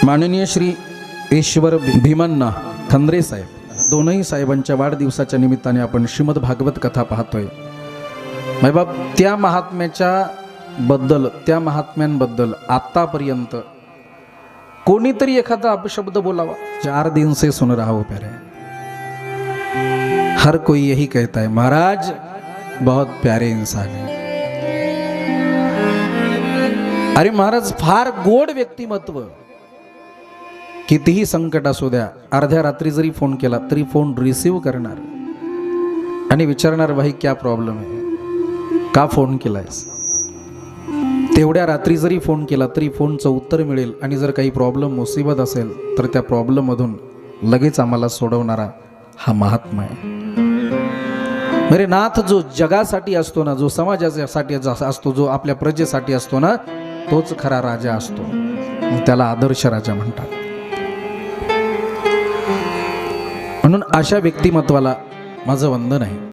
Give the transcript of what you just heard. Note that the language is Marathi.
माननीय श्री ईश्वर भीमन्ना खंद्रे साहेब दोनही साहेबांच्या वाढदिवसाच्या निमित्ताने आपण श्रीमद भागवत कथा पाहतोय। मैबाप त्या महात्म्याच्या बद्दल त्या महात्म्यांबद्दल आतापर्यंत कोणीतरी एखादा अपशब्द बोलावा। 4 दिन से सुन रहा हूं प्यारे, हर कोई यही कहता है महाराज बहुत प्यारे इंसान है। अरे महाराज फार गोड व्यक्तिमत्व, कितीही संकट असू द्या, अर्ध्या रात्री जरी फोन केला तरी फोन रिसीव करणार आणि विचारणार भाई क्या प्रॉब्लेम आहे, का फोन केलायस। तेवढ्या रात्री जरी फोन केला तरी फोनचं उत्तर मिळेल आणि जर काही प्रॉब्लेम मुसीबत असेल तर त्या प्रॉब्लेम मधून लगेच आम्हाला सोडवणारा हा महात्मा आहे। मेरे नाथ जो जगासाठी असतो ना, जो समाजासाठी असतो, जो आपल्या प्रजेसाठी असतो ना, तोच खरा राजा असतो, त्याला आदर्श राजा म्हणतात। म्हणून अशा व्यक्तिमत्वाला माझं वंदन आहे।